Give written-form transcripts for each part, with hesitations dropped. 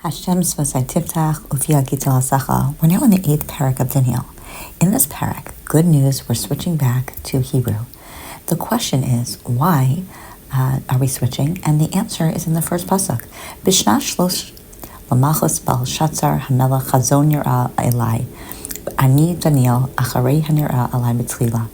Hashem's Vasai Tiftach Ufia Gital Asacha. We're now in the 8th parak of Daniel. In this parak, good news, we're switching back to Hebrew. The question is, why are we switching? And the answer is in the first pasuk. Bishna shlosh lamachos Belshazzar hamelach chazon yirah elai. Ani Daniel acharei hanirah elai b'tzchila.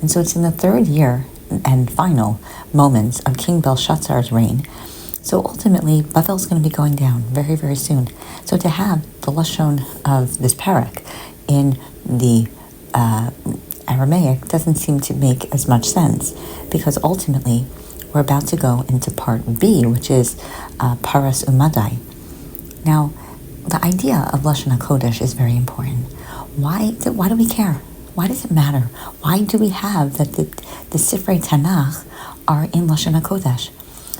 And so it's in the third year and final moments of King Belshazzar's reign. So ultimately, Bavel's going to be going down very, very soon. So to have the lashon of this parak in the Aramaic doesn't seem to make as much sense, because ultimately we're about to go into part B, which is Paras Umadai. Now, the idea of Lashon HaKodesh is very important. Why do we care? Why does it matter? Why do we have that the Sifrei Tanakh are in Lashon HaKodesh?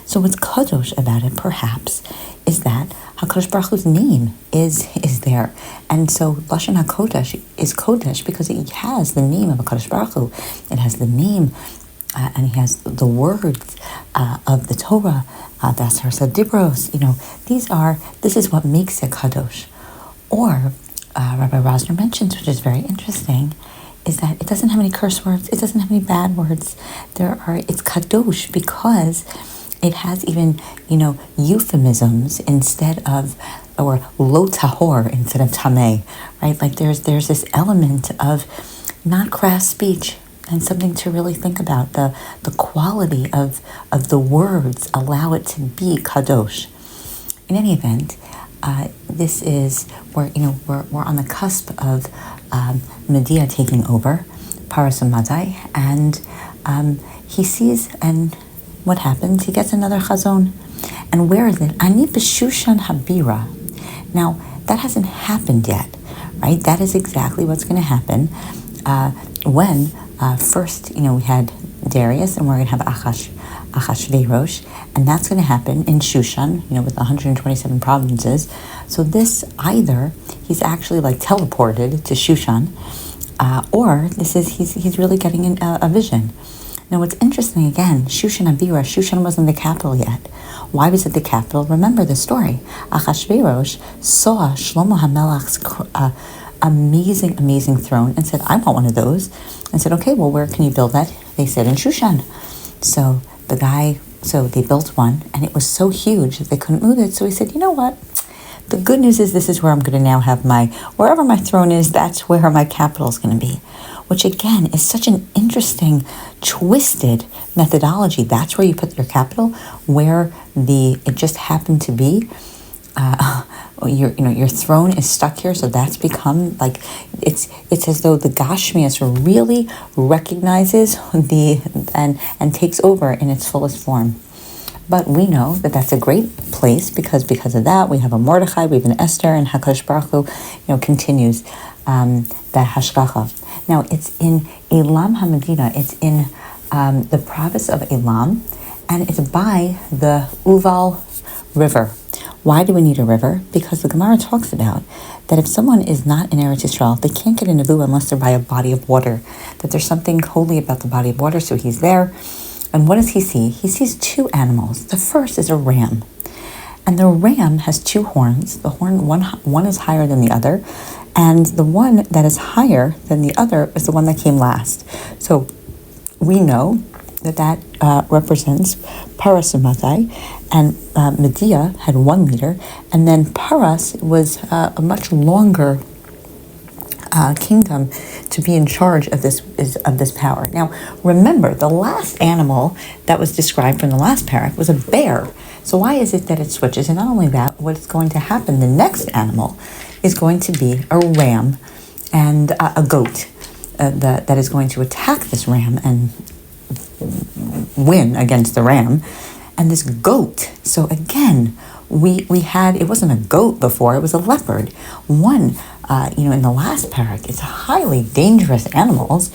So what's kadosh about it, perhaps, is that HaKadosh Baruch Hu's name is there. And so Lashon HaKodesh is Kodesh because it has the name of HaKadosh Baruch Hu. It has the name, and he has the words of the Torah, the Asar Dibros. This is what makes it kadosh. Or, Rabbi Rosner mentions, which is very interesting, is that it doesn't have any curse words, it doesn't have any bad words. It's kadosh because it has even, euphemisms instead of, or lo tahor instead of tameh, right? Like there's this element of not crass speech and something to really think about. The quality of the words allow it to be kadosh. In any event, this is where we're on the cusp of Medea taking over, Paras Umadai, and he sees and. What happens? He gets another chazon. And where is it? Ani b'shushan habira. Now, that hasn't happened yet, right? That is exactly what's going to happen when first, we had Darius, and we're going to have Achashverosh, and that's going to happen in Shushan, with 127 provinces. So this, either he's actually like teleported to Shushan, or this is he's really getting a vision. Now, what's interesting, again, Shushan Abira, Shushan wasn't the capital yet. Why was it the capital? Remember the story. Achashverosh saw Shlomo HaMelech's amazing throne and said, I want one of those. And said, okay, well, where can you build that? They said, in Shushan. So they built one, and it was so huge that they couldn't move it. So he said, you know what? The good news is this is where I'm going to now have wherever my throne is, that's where my capital is going to be. Which again is such an interesting, twisted methodology. That's where you put your capital, where it just happened to be. Your throne is stuck here, so that's become like it's as though the Gashmias really recognizes and takes over in its fullest form. But we know that that's a great place because of that we have a Mordechai, we have an Esther, and HaKadosh Baruch Hu, continues the hashgacha. Now it's in Elam HaMedina. It's in the province of Elam, and it's by the Uval River. Why do we need a river? Because the Gemara talks about that if someone is not in Eretz Yisrael, they can't get into Nevuah unless they're by a body of water. That there's something holy about the body of water, so he's there. And what does he see? He sees two animals. The first is a ram. And the ram has two horns. The horn, one is higher than the other. And the one that is higher than the other is the one that came last. So we know that represents Paras Umadai. And Medea had 1 meter. And then Paras was a much longer kingdom to be in charge of this power. Now, remember, the last animal that was described from the last parak was a bear. So why is it that it switches? And not only that, what's going to happen, the next animal is going to be a ram and a goat that is going to attack this ram and win against the ram. And this goat, so again, we had, it wasn't a goat before, it was a leopard. One, in the last parak, it's highly dangerous animals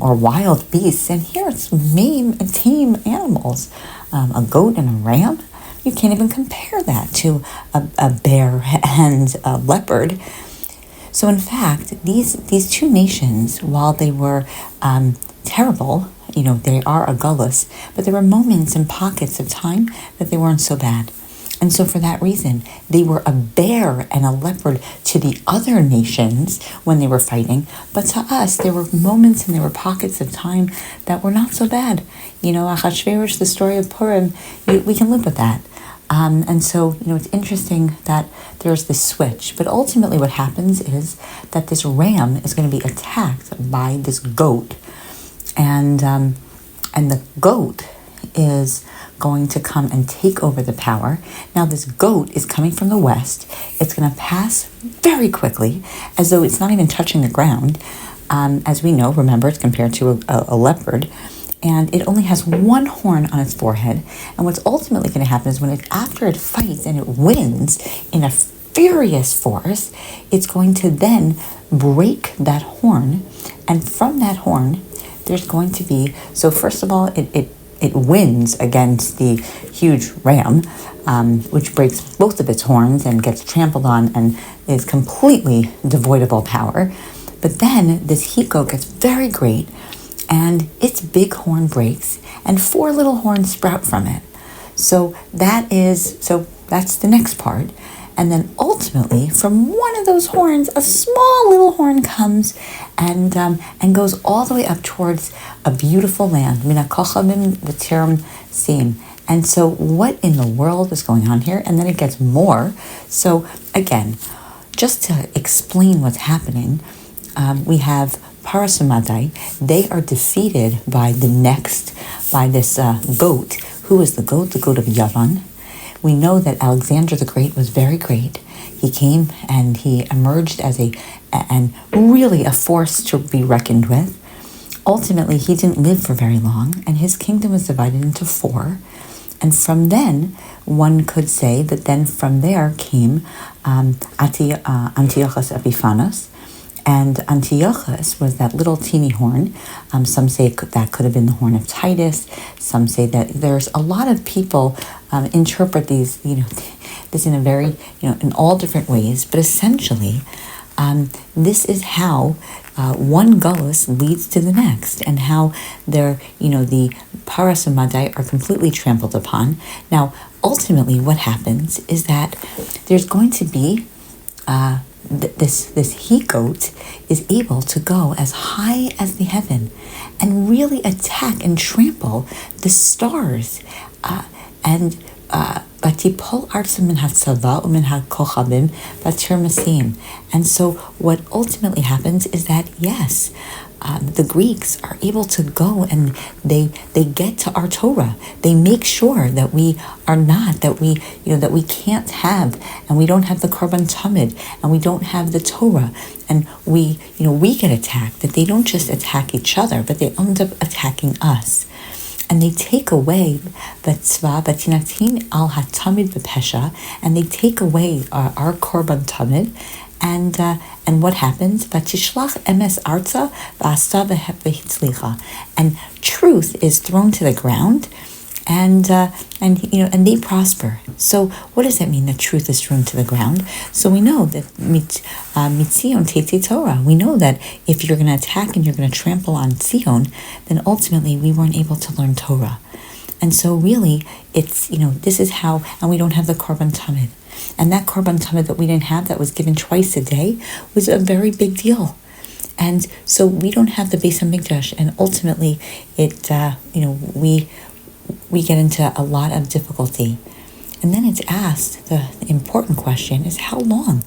or wild beasts, and here it's tame animals. A goat and a ram, you can't even compare that to a bear and a leopard. So in fact, these two nations, while they were terrible, they are a gullus, but there were moments and pockets of time that they weren't so bad. And so for that reason, they were a bear and a leopard to the other nations when they were fighting. But to us, there were moments and there were pockets of time that were not so bad. Achashverosh, the story of Purim, we can live with that. And so, it's interesting that there's this switch. But ultimately what happens is that this ram is going to be attacked by this goat. And the goat is going to come and take over the power. Now this goat is coming from the west. It's going to pass very quickly, as though it's not even touching the ground. As we know, remember, it's compared to a leopard. And it only has one horn on its forehead. And what's ultimately going to happen is after it fights and it wins in a furious force, it's going to then break that horn. And from that horn, there's going to be, so first of all, it wins against the huge ram, which breaks both of its horns and gets trampled on and is completely devoid of all power. But then this he goat gets very great, and its big horn breaks, and 4 little horns sprout from it. So that's the next part. And then ultimately, from one of those horns, a small little horn comes and goes all the way up towards a beautiful land. Mina kochavim v'tirim sim. And so what in the world is going on here? And then it gets more. So again, just to explain what's happening, we have Parasumadai. They are defeated by this goat. Who is the goat? The goat of Yavan. We know that Alexander the Great was very great. He came and he emerged as really a force to be reckoned with. Ultimately, he didn't live for very long, and his kingdom was divided into 4. And from then, one could say that then from there came Antiochus Epiphanes. And Antiochus was that little teeny horn. Some say that could have been the horn of Titus. Some say that there's a lot of people interpret this in a very, in all different ways. But essentially, this is how one gullus leads to the next, and how the Parasumadai are completely trampled upon. Now, ultimately, what happens is that there's going to be this he goat is able to go as high as the heaven and really attack and trample the stars. And so what ultimately happens is that, yes, the Greeks are able to go and they get to our Torah. They make sure that we are not, that we can't have, and we don't have the Korban Tamid, and we don't have the Torah, and we get attacked. That they don't just attack each other, but they end up attacking us. And they take away Vatinatin al hatamid b'pesha, and they take away our korban tamid, and what happens? Vatishlach emes arza v'asta v'hitzlicha, and truth is thrown to the ground, and they prosper. So what does that mean? That truth is thrown to the ground. So we know that mitzion teitei Torah. We know that if you're going to attack and you're going to trample on Zion, then ultimately we weren't able to learn Torah. And so really, it's this is how, and we don't have the korban tamid, and that korban tamid that we didn't have, that was given twice a day, was a very big deal. And so we don't have the Beis HaMikdash, and ultimately it we get into a lot of difficulty. And then it's asked, the important question is, how long?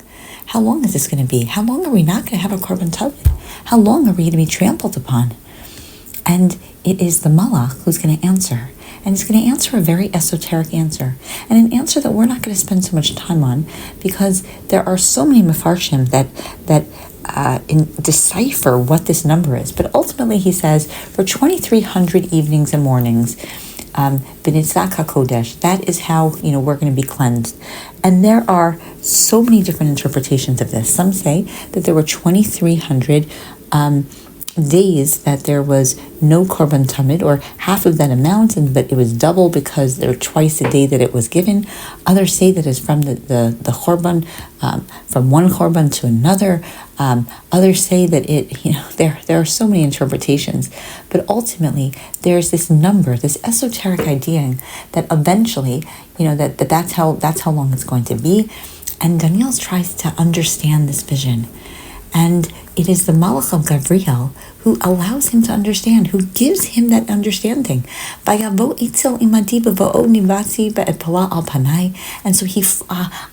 How long is this going to be? How long are we not going to have a korban tamid? How long are we going to be trampled upon? And it is the Malach who's going to answer. And he's going to answer a very esoteric answer. And an answer that we're not going to spend so much time on, because there are so many Mefarshim that decipher what this number is. But ultimately he says, for 2,300 evenings and mornings, B'nitzak HaKodesh, that is how we're going to be cleansed. And there are so many different interpretations of this. Some say that there were 2,300 days that there was no korban tamid, or half of that amount, but it was double because there were twice a day that it was given. Others say that it's from the korban, from one korban to another. Others say that there are so many interpretations, but ultimately there's this number, this esoteric idea that eventually, that's how long it's going to be. And Daniel tries to understand this vision. And it is the Malach of Gabriel who allows him to understand, who gives him that understanding. And so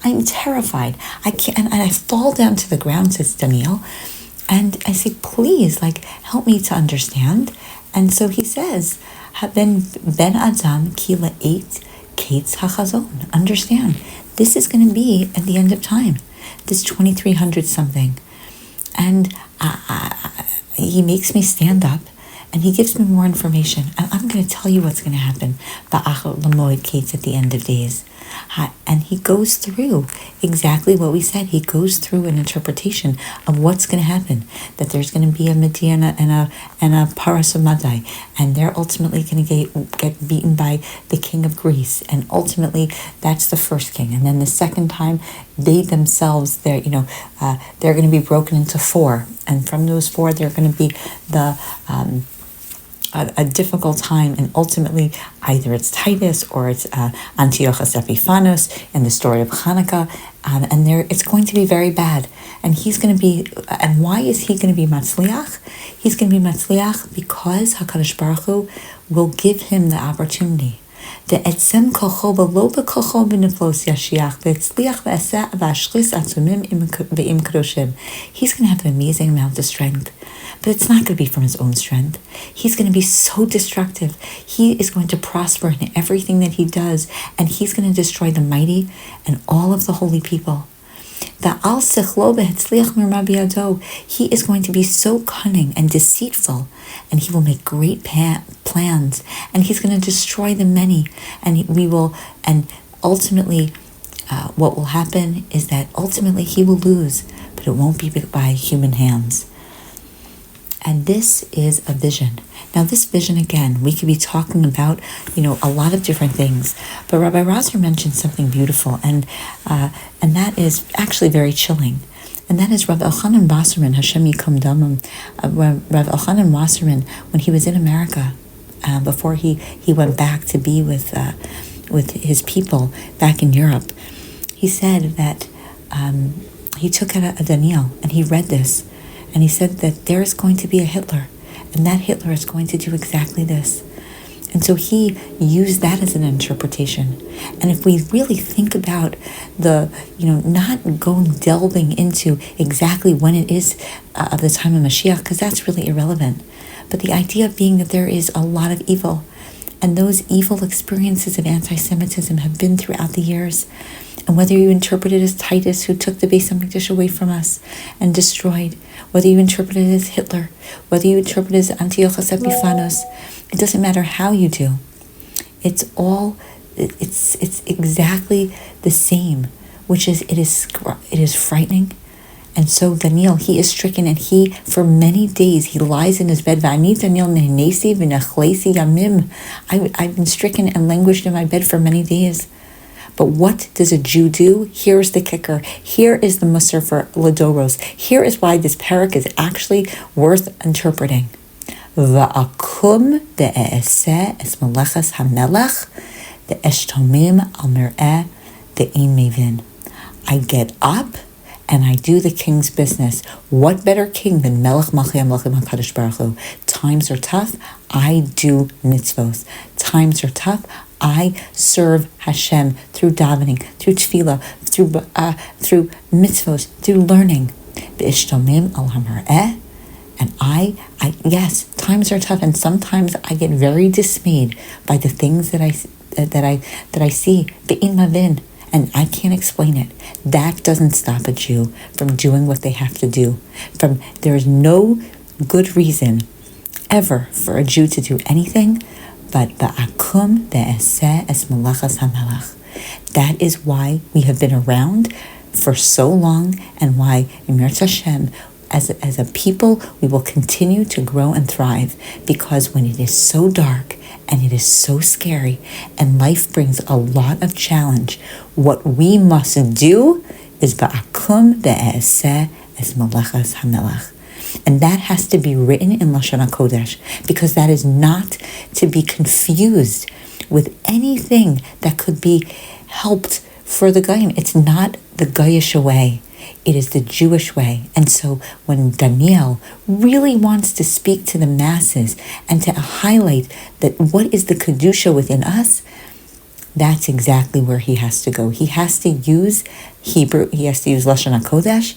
I'm terrified. I can't, and I fall down to the ground, says Daniel. And I say, please, help me to understand. And so he says, Ben Adam ki la'et kates hachazon. Understand, this is going to be at the end of time, this 2300 something. And he makes me stand up, and he gives me more information. And I'm going to tell you what's going to happen. Ba'achar l'moed kates, at the end of days. And he goes through exactly what we said. He goes through an interpretation of what's going to happen. That there's going to be a Midian and a Paras of Madai, and they're ultimately going to get beaten by the king of Greece. And ultimately, that's the first king. And then the second time, they themselves, they're going to be broken into four. And from those four, they're going to be a difficult time, and ultimately either it's Titus or it's Antiochus Epiphanes in the story of Hanukkah, and it's going to be very bad. And he's going to be, and why is he going to be Matzliach? He's going to be Matzliach because HaKadosh Baruch Hu will give him the opportunity. He's going to have an amazing amount of strength, but it's not going to be from his own strength. He's going to be so destructive. He is going to prosper in everything that he does, and he's going to destroy the mighty and all of the holy people. He is going to be so cunning and deceitful, and he will make great plans, and he's going to destroy the many, and ultimately what will happen is that ultimately he will lose, but it won't be by human hands. And this is a vision. Now, this vision, again, we could be talking about, a lot of different things. But Rabbi Rosser mentioned something beautiful, and that is actually very chilling. And that is Rav Elchanan Wasserman, Hashem Yikom Damam. Rav Elchanan Wasserman, when he was in America, before he went back to be with his people back in Europe, he said that he took out a Daniel, and he read this. And he said that there is going to be a Hitler, and that Hitler is going to do exactly this. And so he used that as an interpretation. And if we really think about not delving into exactly when it is of the time of Mashiach, because that's really irrelevant, but the idea being that there is a lot of evil, and those evil experiences of anti-Semitism have been throughout the years. And whether you interpret it as Titus, who took the Beis HaMikdash away from us and destroyed, whether you interpret it as Hitler, whether you interpret it as Antiochus Epiphanes, it doesn't matter how you do. It's exactly the same, which is it is frightening. And so Daniel, he is stricken, and he, for many days, he lies in his bed. I've been stricken and languished in my bed for many days. But what does a Jew do? Here's the kicker. Here is the Musar for Ladoros. Here is why this parak is actually worth interpreting. Va'akum de'e'eseh es melechas hamelech de'eshtomim al mir'eh de'ein mevin. I get up and I do the king's business. What better king than Melech Malchei HaMelechim HaKadosh Baruch Hu? Times are tough, I do mitzvos. Times are tough, I serve Hashem through davening, through tefillah, through mitzvos, through learning. V'ishtomim al hamar'eh. And I yes, times are tough, and sometimes I get very dismayed by the things that I see. Be'in mavin. And I can't explain it. That doesn't stop a Jew from doing what they have to do. There is no good reason ever for a Jew to do anything but ba'akum de'eseh es melechas hamelech. That is why we have been around for so long, and why, in Yirtzeh Hashem, As a people, we will continue to grow and thrive, because when it is so dark and it is so scary and life brings a lot of challenge, what we must do is ba'akum de'eseh es malachas hamelach. And that has to be written in Lashon HaKodesh, because that is not to be confused with anything that could be helped for the Goyim. It's not the Goyish way. It is the Jewish way. And so when Daniel really wants to speak to the masses and to highlight that what is the Kedusha within us, that's exactly where he has to go. He has to use Hebrew. He has to use Lashon HaKodesh.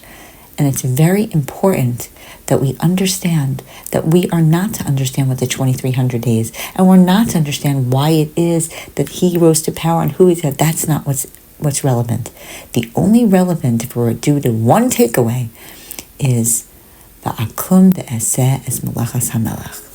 And it's very important that we understand that we are not to understand what the 2300 days, and we're not to understand why it is that he rose to power and who he said. That's not what's relevant. The only relevant, if we're due to one takeaway, is Va'akum de'eseh es malachas hamelach.